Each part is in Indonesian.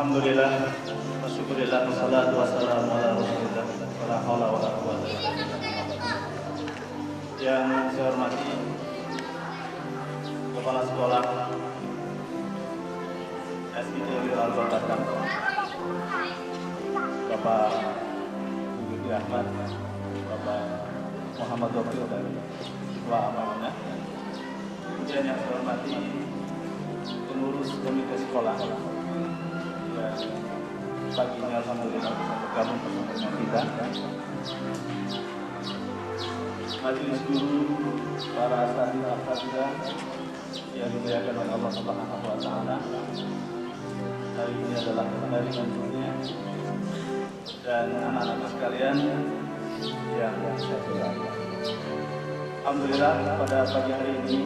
Alhamdulillah, wasyukurillah, wassalatu wassalamu ala rasulillah, wala hawla wala quwwata illa billah. Yang saya hormati Kepala Sekolah SIT Al-Barakah, Bapak Budi Ahmad, Bapak Muhammad Dofil dan Ketua Amanah. Kemudian yang saya hormati pengurus komite sekolah yang pagi ini alhamdulillah bisa bergabung bersama kita. Majelis guru, para asatidzah yang dimuliakan oleh Allah Subhanahu wa taala. Hari ini adalah hari untuknya dan anak-anak sekalian yang saya cintai. Alhamdulillah pada pagi hari ini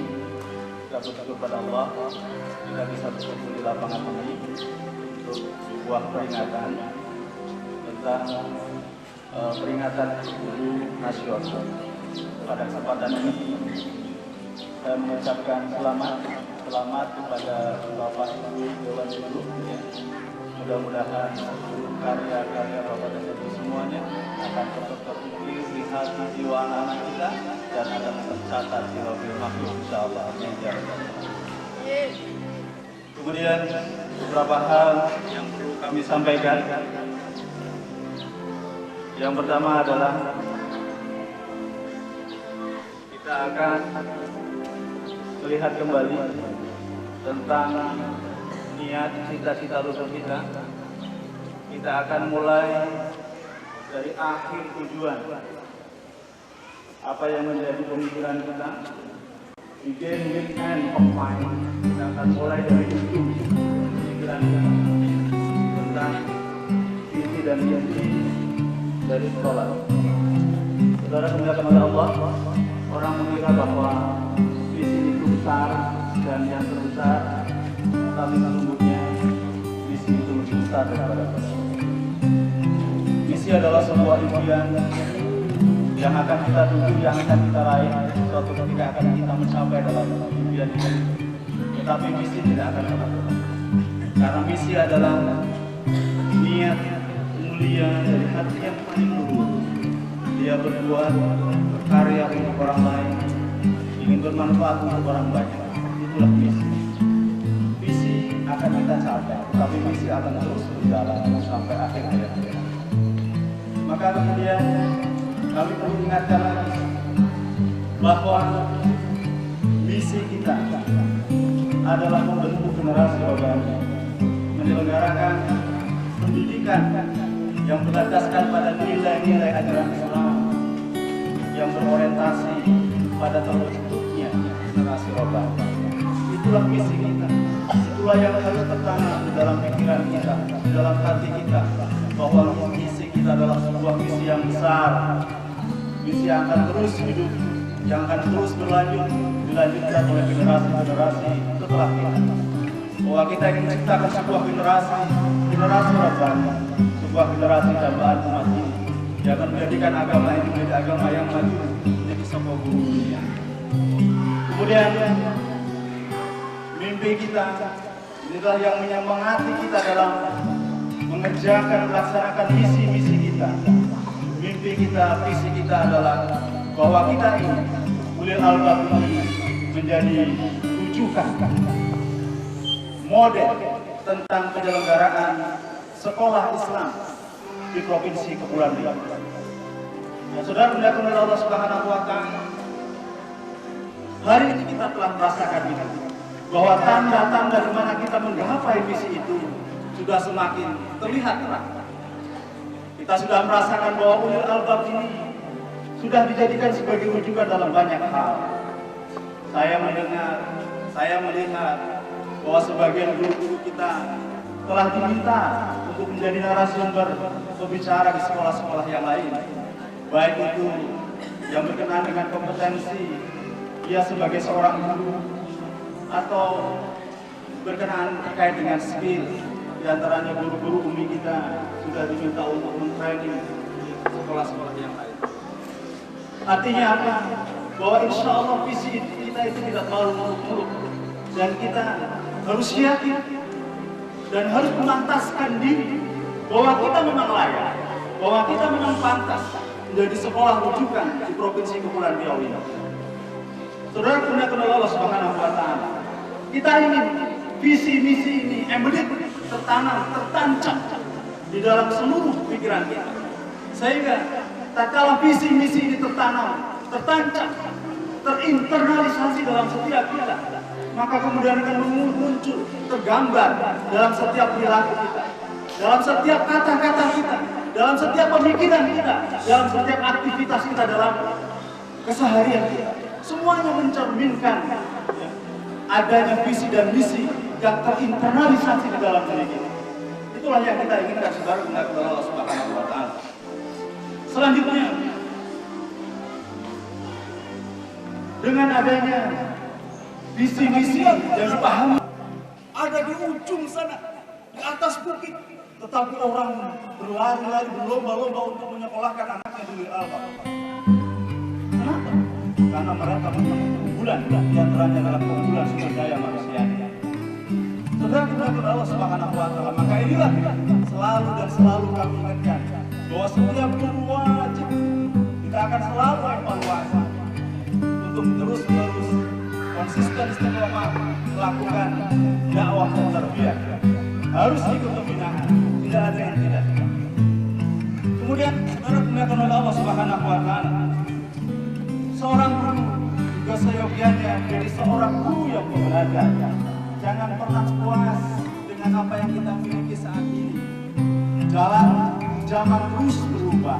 kita bersyukur pada Allah kita bisa berkumpul di lapangan ini untuk sebuah peringatan tentang peringatan Guru Nasional. Pada kesempatan ini saya mengucapkan selamat kepada Bapak Ibu Dewan Guru. Mudah-mudahan seluruh karya-karya Bapak dan Ibu semuanya akan tetap terukir di hati jiwa anak-anak kita dan akan tercatat di Lauhul Mahfuz insyaallah. Kemudian beberapa hal yang perlu kami sampaikan. Yang pertama adalah kita akan melihat kembali tentang niat cita-cita luhur kita. Kita akan mulai dari akhir tujuan. Apa yang menjadi pemikiran kita? Begin with end of mind. Kita akan mulai dari ujung pemikiran kita tentang visi dan misi dari sekolah. Saudara dimuliakan oleh Allah, orang mengira bahwa visi itu besar dan yang terbesar, tapi sesungguhnya visi itu lebih besar daripada itu. Visi adalah sebuah impian yang akan kita tuju, yang akan kita raih, suatu ketika akan kita mencapai dalam impian itu. Tetapi misi tidak akan pernah berhenti. Karena misi adalah niat mulia dari hati yang paling luhur. Dia berbuat, berkarya untuk orang lain, ingin bermanfaat untuk orang banyak. Itulah misi. Visi akan kita capai, tapi misi akan terus berjalan sampai akhir hayat kita. Maka kemudian kami perlu ingatkan lagi bahwa misi kita adalah membentuk generasi rohani, menyelenggarakan pendidikan yang berdasarkan pada nilai-nilai ajaran Islam yang berorientasi pada terbentuknya generasi rohani. Itulah misi kita. Itulah yang harus tertanam di dalam pikiran kita, di dalam hati kita, bahwa misi kita adalah sebuah misi yang besar. Misi yang akan terus hidup, yang akan terus berlanjut, dilanjutkan oleh generasi-generasi setelah kita. Bahwa kita ingin menciptakan sebuah generasi rohani, sebuah generasi dambaan umat ini, yang akan menjadikan agama ini menjadi agama yang maju, menjadi sebuah guru dunia. Kemudian mimpi kita inilah yang menyemangati kita dalam mengerjakan, melaksanakan misi-misi kita. Mimpi kita, visi kita adalah bahwa kita ini ulil albab ini menjadi rujukan model tentang penyelenggaraan sekolah Islam di Provinsi Kepulauan Riau. Ya, saudara dimuliakan oleh Allah Subhanahu wa taala. Hari ini kita telah merasakan itu, bahwa tanda-tanda di mana kita menggapai visi itu sudah semakin terlihat terang. Kita sudah merasakan bahwa ulil albab ini sudah dijadikan sebagai rujukan dalam banyak hal. Saya melihat bahwa sebagian guru-guru kita telah diminta untuk menjadi narasumber berbicara di sekolah-sekolah yang lain. Baik itu yang berkenaan dengan kompetensi ia sebagai seorang guru, atau berkenaan terkait dengan skill. Di antaranya guru-guru umi kita sudah diminta untuk men-training di sekolah-sekolah yang lain. Artinya apa? Bahwa insya Allah visi kita itu tidak terlalu muluk-muluk, dan kita harus yakin dan harus memantaskan diri bahwa kita memang layak, bahwa kita memang pantas menjadi sekolah rujukan di Provinsi Kepulauan Riau ini. Saudara dimuliakan oleh Allah Subhanahu wa Ta'ala, kita ingin visi misi ini embedded, tertanam, tertancap di dalam seluruh pikiran kita, sehingga tatkala visi misi ini tertanam, tertancap, terinternalisasi dalam setiap kita, maka kemudian akan muncul, tergambar dalam setiap perilaku kita, dalam setiap kata-kata kita, dalam setiap pemikiran kita, dalam setiap aktivitas kita dalam keseharian kita. Semuanya mencerminkan adanya visi dan misi yang terinternalisasi di dalam diri kita. Itulah yang kita inginkan, saudara, kepada Allah Subhanahu wa Ta'ala. Selanjutnya, dengan adanya visi misi yang dipahami ada di ujung sana, di atas bukit, tetapi orang berlari-lari, berlomba-lomba untuk menyekolahkan anaknya di Al-Bab. Kenapa? Karena mereka mempunyai keunggulan, di antaranya adalah keunggulan sumber daya manusia. Saudara kepada Allah Subhanahu wa Ta'ala, maka inilah selalu dan selalu kami ingatkan bahwa setiap guru wajib kita akan selalu evaluasi untuk terus-menerus konsisten istiqomah melakukan dakwah dan tarbiyah. Harus ikut pembinaan, tidak ada yang tidak. Kemudian saudara dimuliakan oleh Allah Subhanahu wa Ta'ala, seorang guru juga seyogianya menjadi seorang guru yang belajar. Jangan pernah puas dengan apa yang kita miliki saat ini. Zaman terus berubah,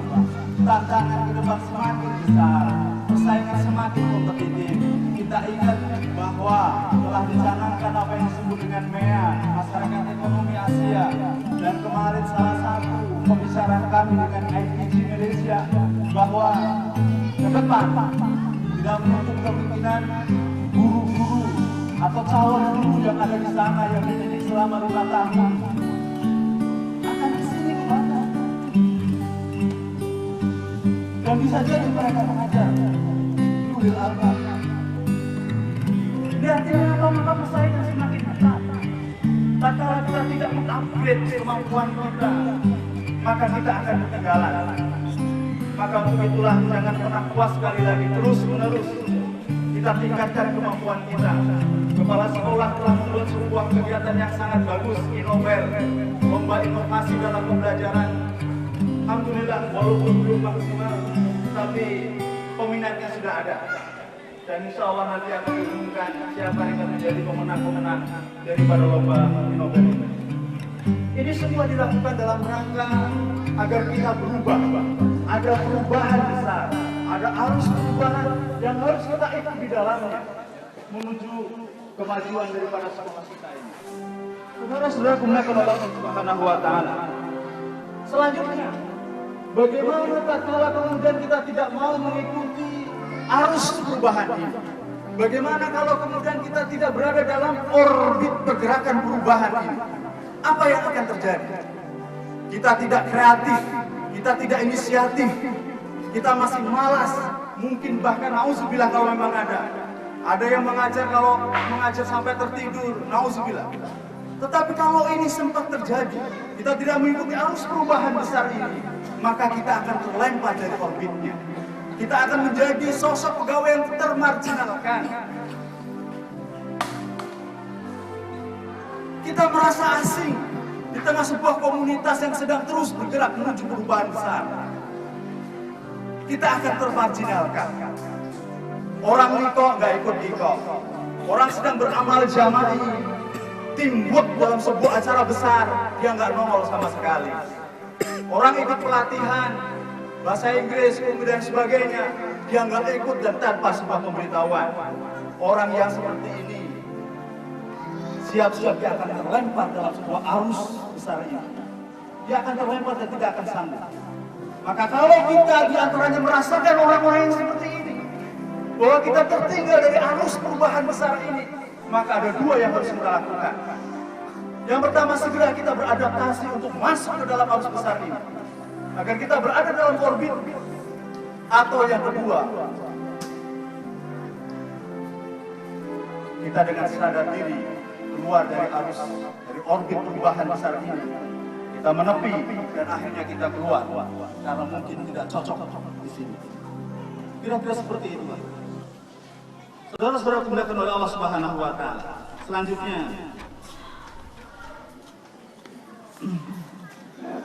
tantangan ke depan semakin besar, persaingan semakin kompetitif. Kita ingat bahwa telah dicanangkan apa yang disebut dengan MEA, Masyarakat Ekonomi Asia, dan kemarin salah satu pembicaraan kami dengan IPG Malaysia bahwa ke depan tidak menutup kemungkinan guru-guru atau calon guru yang ada di sana yang dididik selama 5 tahun akan kesini kemana? Dan bisa jadi mereka mengajar Ulil Albab. Ini artinya apa? Maka persaingan semakin ketat. Tatkala kita tidak mengupgrade kemampuan kita, maka kita akan ketinggalan. Maka untuk itulah jangan pernah puas sekali lagi, terus menerus kita tingkatkan kemampuan kita. Kepala sekolah telah membuat sebuah kegiatan yang sangat bagus, Inover, lomba inovasi dalam pembelajaran. Alhamdulillah, walaupun belum maksimal, tapi peminatnya sudah ada. Dan insya Allah nanti akan diumumkan siapa yang akan menjadi pemenang-pemenang daripada lomba Inover ini. Ini semua dilakukan dalam rangka agar kita berubah. Ada perubahan besar, ada arus perubahan yang harus kita ikut di dalamnya menuju kemajuan daripada sekolah kita ini. Saudara-saudara dimuliakan oleh Allah Subhanahu wa Ta'ala. Selanjutnya, bagaimana tatkala kemudian kita tidak mau mengikuti arus perubahan ini? Bagaimana kalau kemudian kita tidak berada dalam orbit pergerakan perubahan ini? Apa yang akan terjadi? Kita tidak kreatif, kita tidak inisiatif, kita masih malas, mungkin bahkan nauzubillah kalau memang ada. Ada yang mengajar kalau mengajar sampai tertidur, nauzubillah. Tetapi kalau ini sempat terjadi, kita tidak mengikuti arus perubahan besar ini, maka kita akan terlempar dari orbitnya. Kita akan menjadi sosok pegawai yang termarginalkan. Kita merasa asing di tengah sebuah komunitas yang sedang terus bergerak menuju perubahan besar. Kita akan termarginalkan. Orang niko nggak ikut niko. Orang sedang beramal jama'i, teamwork dalam sebuah acara besar, dia nggak nongol sama sekali. Orang ikut pelatihan bahasa Inggris, dan sebagainya, dia nggak ikut dan tanpa sebuah pemberitahuan. Orang yang seperti ini siap-siap dia akan terlempar dalam sebuah arus besar ini. Dia akan terlempar dan tidak akan sanggup. Maka kalau kita diantaranya merasakan orang-orang yang seperti ini, bahwa kita tertinggal dari arus perubahan besar ini, maka ada dua yang harus kita lakukan. Yang pertama, segera kita beradaptasi untuk masuk ke dalam arus besar ini, agar kita berada dalam orbit. Atau yang kedua, kita dengan sadar diri keluar dari arus, dari orbit perubahan besar ini. Kita menepi dan akhirnya kita keluar karena mungkin tidak cocok di sini. Kira-kira seperti itu, Pak. Saudara-saudara dimuliakan oleh Allah Subhanahu wa taala. Selanjutnya,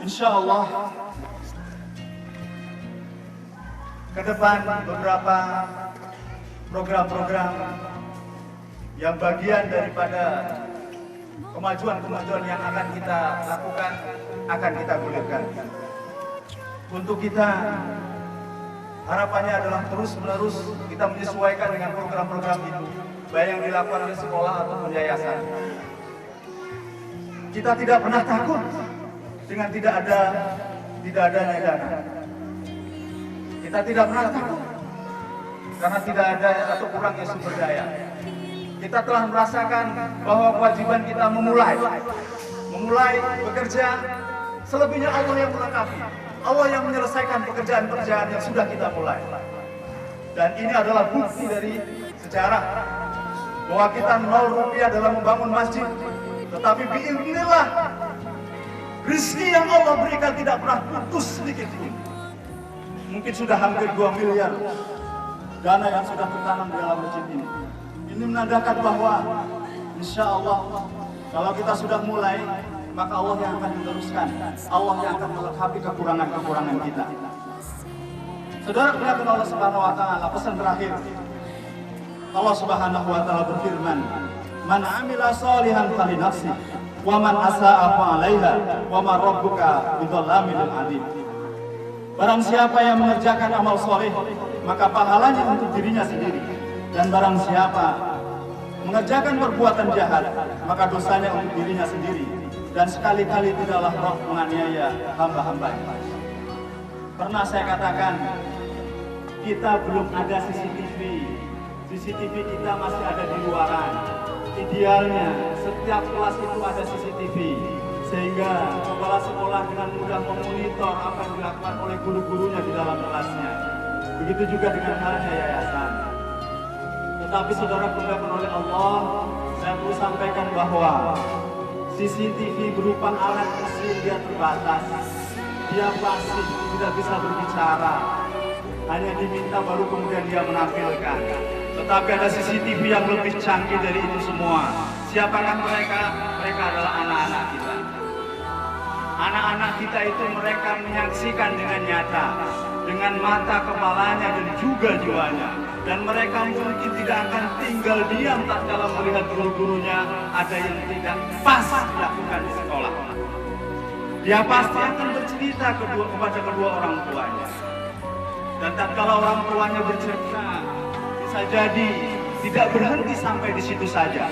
insya Allah ke depan beberapa program-program yang bagian daripada kemajuan-kemajuan yang akan kita lakukan akan kita gulirkan. Untuk kita, harapannya adalah terus-menerus kita menyesuaikan dengan program-program itu, baik yang dilakukan oleh sekolah ataupun yayasan. Kita tidak pernah takut dengan tidak adanya dana. Kita tidak pernah takut karena tidak ada atau kurangnya sumber daya. Kita telah merasakan bahwa kewajiban kita memulai bekerja, selebihnya Allah yang melengkapi. Allah yang menyelesaikan pekerjaan-pekerjaan yang sudah kita mulai. Dan ini adalah bukti dari sejarah bahwa kita 0 rupiah dalam membangun masjid, tetapi biiznillah rezeki yang Allah berikan tidak pernah putus sedikit pun. Mungkin sudah hampir 2 miliar dana yang sudah tertanam di dalam masjid ini. Ini menandakan bahwa insya Allah kalau kita sudah mulai, maka Allah yang akan meneruskan, Allah yang akan melengkapi kekurangan-kekurangan kita. Saudara dimuliakan Allah Subhanahu wa taala, pesan terakhir. Allah Subhanahu wa taala berfirman, "Man 'amila shalihan falinafsi, wa man asa'a fa'alaiha, wa ma rabbuka bidzallamin lil 'abid." Barang siapa yang mengerjakan amal soleh, maka pahalanya untuk dirinya sendiri. Dan barang siapa mengerjakan perbuatan jahat, maka dosanya untuk dirinya sendiri. Dan sekali-kali tidaklah roh menganiaya hamba-hambanya. Pernah saya katakan, kita belum ada CCTV. CCTV kita masih ada di luaran. Idealnya setiap kelas itu ada CCTV, sehingga kepala sekolah dengan mudah memonitor apa yang dilakukan oleh guru-gurunya di dalam kelasnya. Begitu juga dengan halnya yayasan. Tetapi saudara dimuliakan oleh Allah, saya perlu sampaikan bahwa CCTV berupa alat mesin dia terbatas. Dia pasif, tidak bisa berbicara. Hanya diminta baru kemudian dia menampilkan. Tetapi ada CCTV yang lebih canggih dari itu semua. Siapakah mereka? Mereka adalah anak-anak kita. Anak-anak kita itu mereka menyaksikan dengan nyata, dengan mata kepalanya dan juga jiwanya. Dan mereka mungkin tidak akan tinggal diam tatkala melihat guru-gurunya ada yang tidak pas dilakukan di sekolah. Dia pasti akan bercerita kepada kedua orang tuanya. Dan tatkala orang tuanya bercerita, bisa jadi tidak berhenti sampai di situ saja.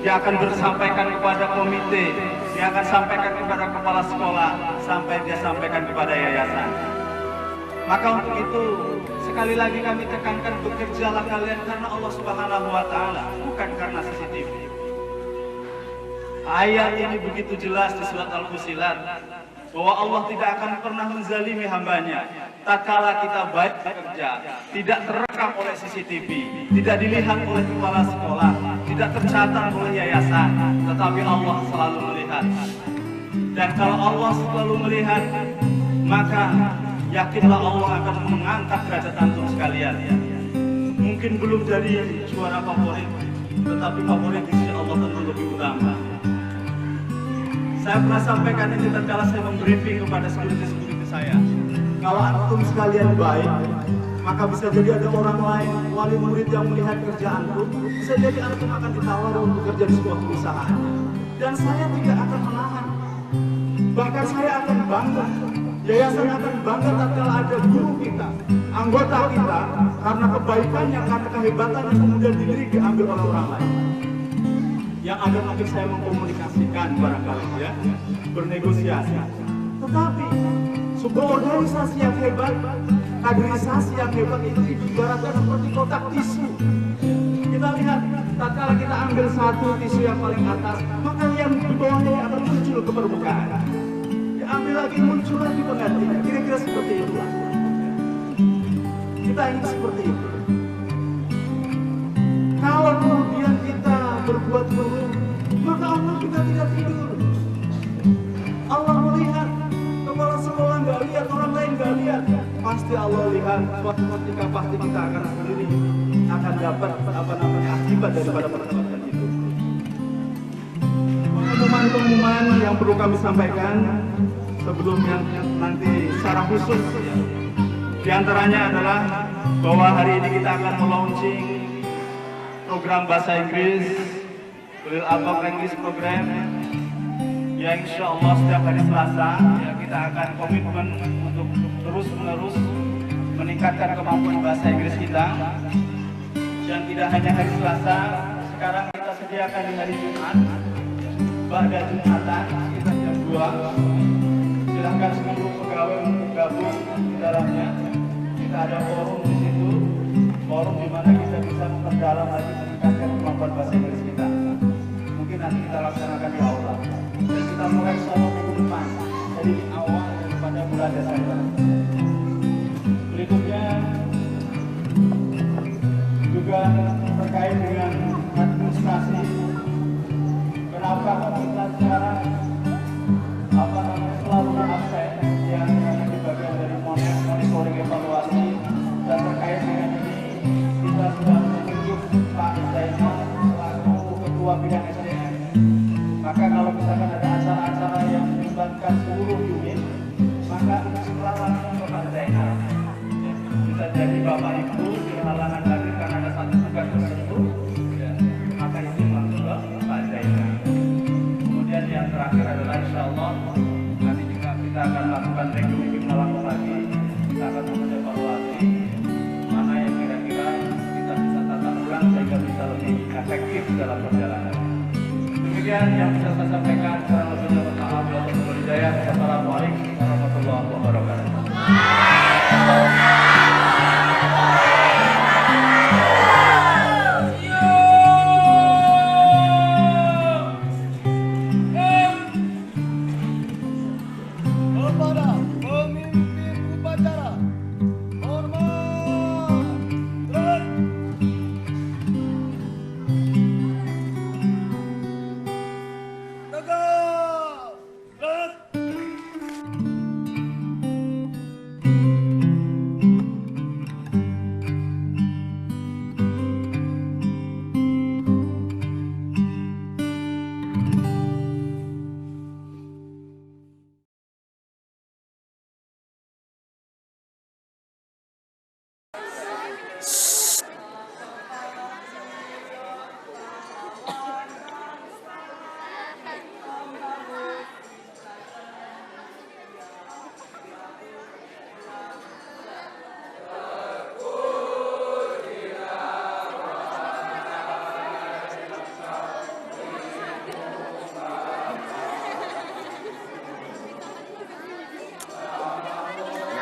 Dia akan bersampaikan kepada komite, dia akan sampaikan kepada kepala sekolah, sampai dia sampaikan kepada yayasan. Maka untuk itu, sekali lagi kami tekankan, bekerjalah kalian karena Allah Subhanahu wa taala, bukan karena CCTV. Ayat ini begitu jelas di surat Al-Fussilat bahwa Allah tidak akan pernah menzalimi hambanya. Tatkala kita baik bekerja, tidak terekam oleh CCTV, tidak dilihat oleh kepala sekolah, tidak tercatat oleh yayasan, tetapi Allah selalu melihat. Dan kalau Allah selalu melihat, maka yakinlah Allah akan mengangkat derajat antum sekalian. Mungkin belum jadi juara favorit, tetapi favorit di sisi Allah tentu lebih utama. Saya pernah sampaikan ini tatkala saya membriefing kepada security saya. Kalau antum sekalian baik, maka bisa jadi ada orang lain, wali murid yang melihat kerja antum, bisa jadi antum akan ditawar untuk kerja di sebuah perusahaan. Dan saya tidak akan menahan. Bahkan saya akan bangga. Yayasan akan bangga tatkala ada guru kita, anggota kita, karena kebaikannya, karena kehebatannya kemudian diri diambil oleh orang lain. Yang ada mungkin saya mengkomunikasikan barangkali ya, bernegosiasi. Tetapi sebuah organisasi yang hebat, kaderisasi yang hebat itu ibaratkan seperti kotak tisu. Kita lihat, tatkala kita ambil satu tisu yang paling atas, maka yang di bawahnya akan muncul ke permukaan. Diambil lagi, muncul lagi penggantinya. Kira-kira seperti itu. Kita ingin seperti itu. Kalau kemudian kita berbuat buruk, maka kita tidak tidur. Allah melihat, kepala sekolah nggak lihat, orang lain nggak lihat. Pasti Allah lihat. Suatu ketika pasti kita akan sendiri akan dapat akibat daripada perbuatan itu. Pengumuman yang perlu kami sampaikan sebelum yang nanti secara khusus, di antaranya adalah bahwa hari ini kita akan melaunching program bahasa Inggris, Lil Abab English Program, yang insya Allah setiap hari Selasa ya, kita akan komitmen untuk terus-menerus meningkatkan kemampuan bahasa Inggris kita. Dan tidak hanya hari Selasa, sekarang kita sediakan di hari Jumat, pada Jumatan kita jam 2. Silahkan seluruh pegawai untuk gabung di dalamnya. Kita ada forum di situ, forum di mana kita bisa memperdalam lagi meningkatkan kemampuan bahasa Inggris kita. Mungkin nanti kita laksanakan di aula. Dan kita mulai selama minggu depan, jadi awal daripada bulan Desember. Berikutnya juga terkait dengan administrasi. Kenapa kita sekarang selalu absen yang di bagian dari monitoring evaluasi, dan terkait dengan ini kita sudah menunjuk Pak Zainal selaku Ketua Bidang SDM. Maka kalau misalkan ada acara-acara yang melibatkan seluruh unit, maka setelah langsung ke Pak Zainal. Bisa jadi Bapak Ibu berhalangan hadir karena ada satu tugas tertentu, maka itu langsung ke Pak Zainal. Kemudian yang terakhir adalah insya Allah nanti juga kita akan lakukan review malam lagi. Kita akan mengevaluasi mana yang kira-kira kita bisa tata ulang sehingga bisa lebih efektif dalam perjalanan. Demikian yang bisa saya sampaikan. Kurang lebihnya mohon maaf. Wassalamualaikum warahmatullahi wabarakatuh.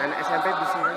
Anak SMP di sini.